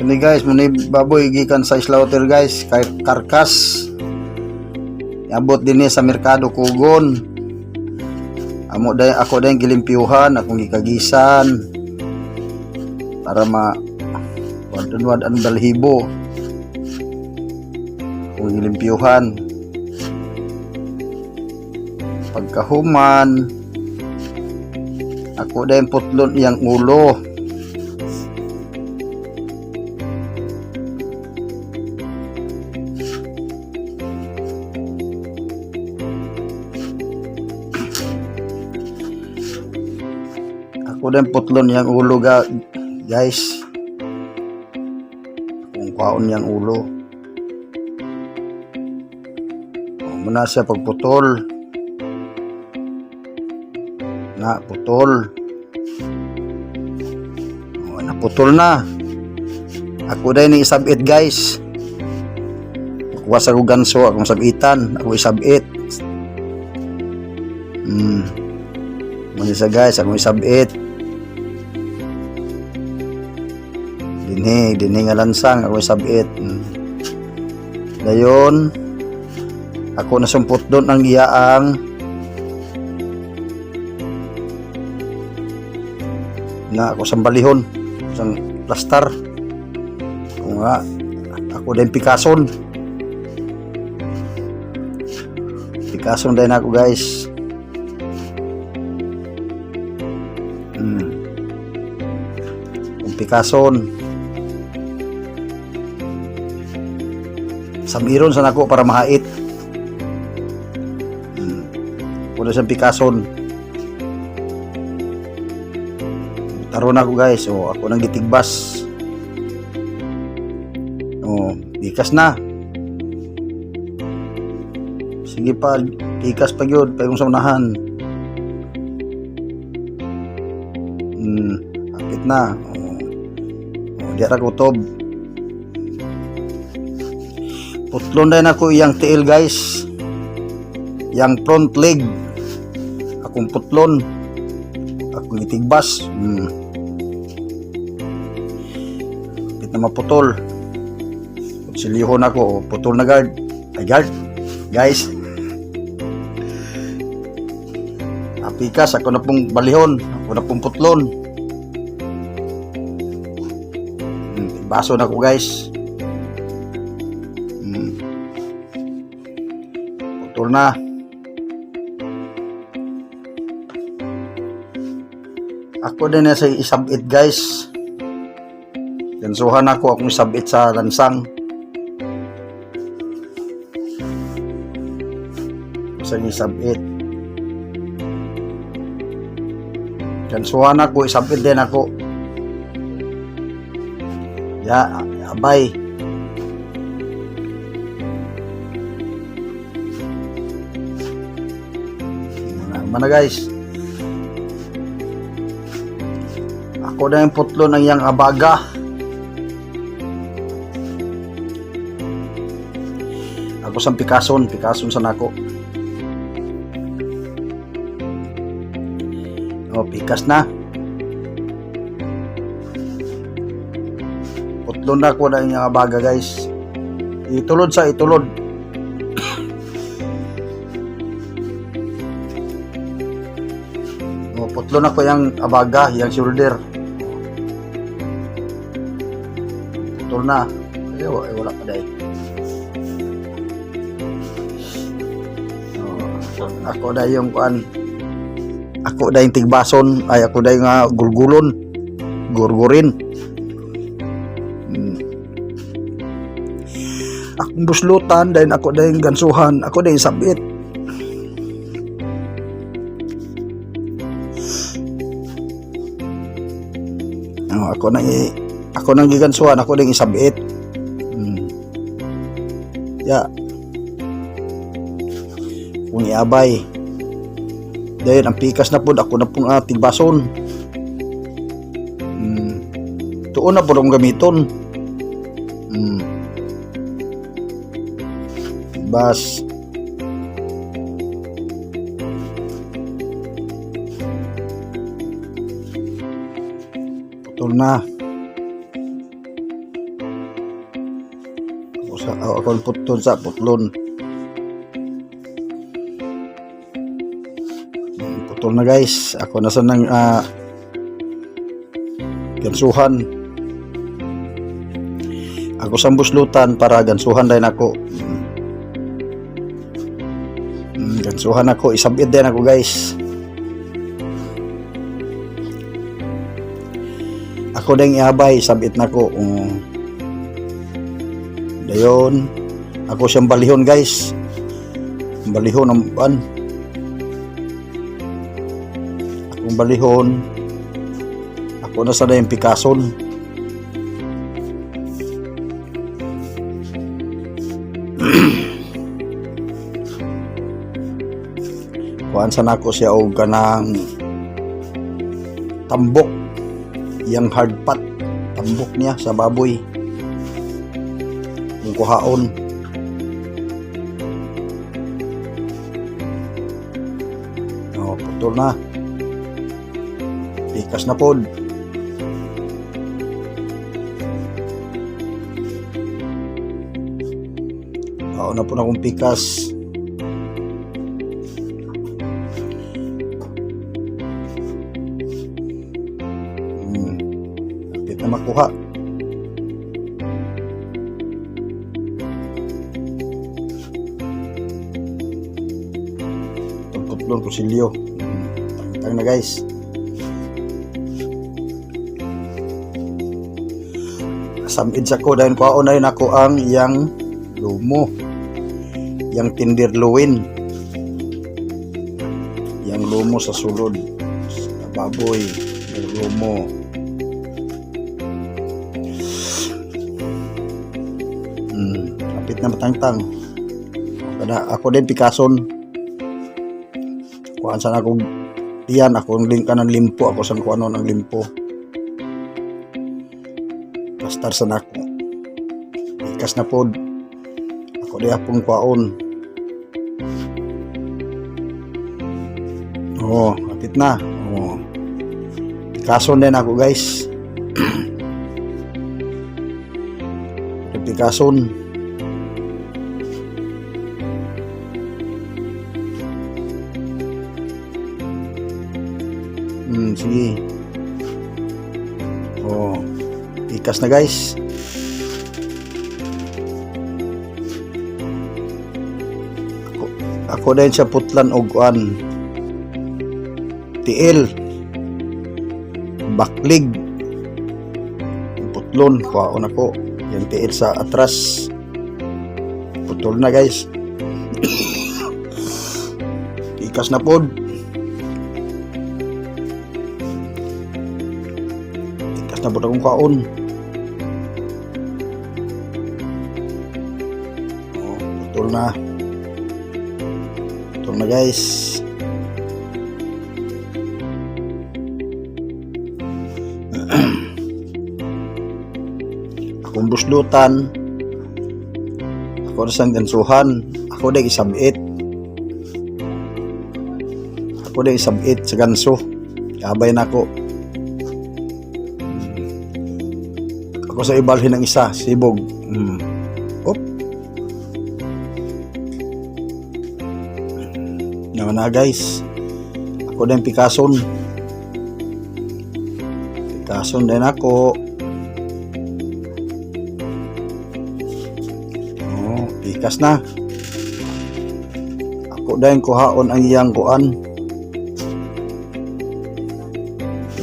Ini guys, muna baboy gikan sa slaughter guys, kay karkas. Abot din sa merkado Kugon. Ako dayon gilimpyuhan, akong gikagisan para wadunwad ang balhibo. Akong gilimpyuhan. Pagkahuman, ako dayon putlon iyang ulo. Ako din putlon yang ulo guys. Kung kaon yang ulo. Muna siya pagputol. Putol. Naputol na. Ako din ni isabit guys. Kuha sa ganso akong sabitan. Ako isabit. Muna siya guys, akong isabit. Dinhi nga lansang ako sabit. Dayon ako nasumpot doon ang iyaang na ako sambalihon sang plaster. Ako din Picason din ako guys. Picason samiron sa nako para mahait. Kuno sa Picason. Taron ako guys. Ako nang gitigbas. Bikas na. Sige pa, bikas pa gyud pa yung sa unahan. Apit na. Di ra kutob. Putlon din ako iyang tiil guys. Yang front leg. Akong putlon. Akong itigbas. Pit na maputol. Silihon ako. Putol na guard. Guard. Guys. Apikas. Ako na pong balihon. Ako na pong putlon. Baso na ako guys. Putol na. Ako din na sa isabit guys. Gansuhan ako akong isabit sa lansang. Sa isabit. Gansuhan ako, isabit din ako. Abay. Mana guys. Ako na yung putlo ng iyang abaga. Ako sa Picason sa nako. Pikas na. Putlon na ko na yung abaga guys. Itulod. Putlon na ko yung abaga, yung shoulder. Putol na. Wala pa dahil. Ako na yung kuan. Ako na yung tigbason. Ay ako na yung gurgurin. Akong buslutan dahil ako na yung gansuhan. Ako na yung sabit. Ako nang gigansuhan, ako na yung isabit. Kung iabay. Dahil ang pikas na po, ako na pong tigbason. Tuon na po akong gamiton. Bas. putol na. Ako putol sa putlon. Putol na guys. Ako na sa nang gansuhan. Ako sa buslutan para gansuhan din ako. Gansuhan ako, isabit din ako guys. Ako din iabay, sabit na ko. Dayon, ako siyang balihon guys. Balihon ang ban. Akong balihon. Ako na sana yung pikason. Kuhaan sana ko siya og kanang tambok, yang hard pat, tambok niya sa baboy, yung kuhaon. Putol na, pikas na pod. Na po na akong pikas. Kapit na makuha. Tutlon kusilyo. Tang na guys. Samid sa ko dahil paunayin ako ang yang lumo, yang tindirluin, yang lumo sa sulod sa baboy, yung lumo. Kapit na matangtang. Kada ako din pikason. Kuhaan sana akong tiyan, ako ng kanang limpo, ako sa kuano ng limpo. Pastar sana ako. Pikas na pod. Ako di apong kwaon. Kapit na. Pikason din ako guys. Pikason. Sige. Pikas na guys. Ako din siya putlan og tiil, baklig, putlon, kuhaon ako yung tiil sa atras. Putol na guys. Pikas na pod. Pikas na pod akong kuhaon. Putol na. Putol na guys. Akong buslutan, ako na sang gansuhan, ako din isabit. Ako din isabit sa ganso. Kabay na ako. Ako sa ibalhin ng isa, sibog. Naman na guys. Ako din pikason. Pikason din ako. Pikas na. Ako din kuhaon ang iyang kuan,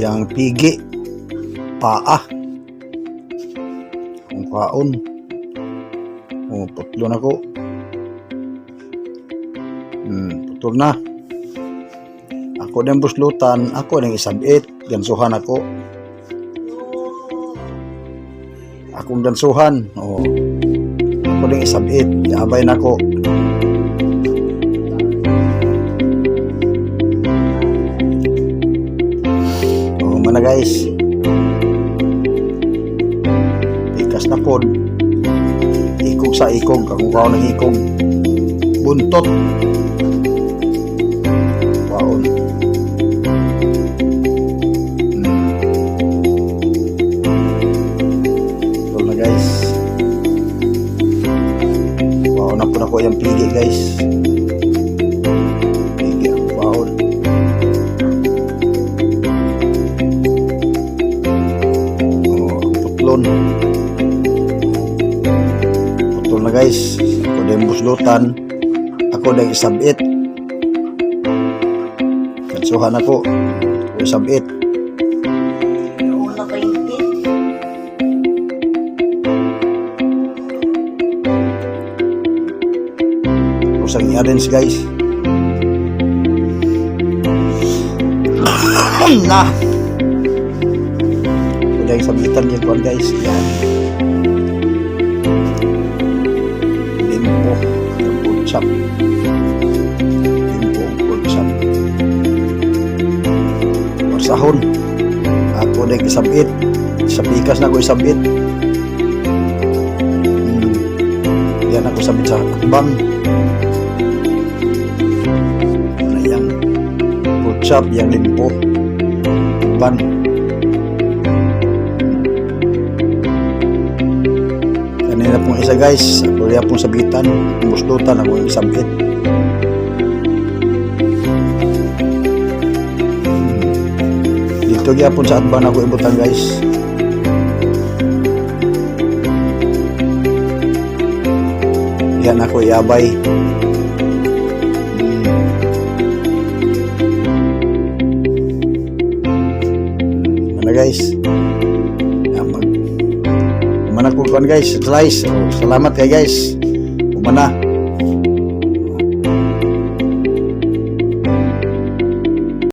yang pigi, paa. Ang kuhaon. Putlon ako. Putol na. Ako din buslutan, ako din isabit, gansuhan ako. Akong gansuhan. Ako din isabit, yabay na ko. Mana guys. Pikas na pod. Ikog sa ikog, kung kao ng ikog. Buntot. Wow. ko yung pigi guys. Pigi ang bawal. Putlon. Putol na guys. Ako na yung buslutan. Ako na yung isabit. Kansuhan ako. Ako isabit. Una pa yung tip. Usang i-arrange guys. Na. Ako na yung sabitan yung kuwan guys. Yan. Limpo. Pork chop. Limpo. Pork chop. Marsahon. Ako na yung isabit. Sa pikas na ako isabit. Yan ako sabit sa akbang. Ano yung pork chop, yung limpo. Ban. Kanina pong isa guys. Ako rin pong sabitan. Muslutan ako yung sabit. Dito gyapon sa atban ako ibutan guys. Yan ako iabay. Ano guys? Yan mag. Umana ko guys, slice. Oh, salamat kay guys. Umana.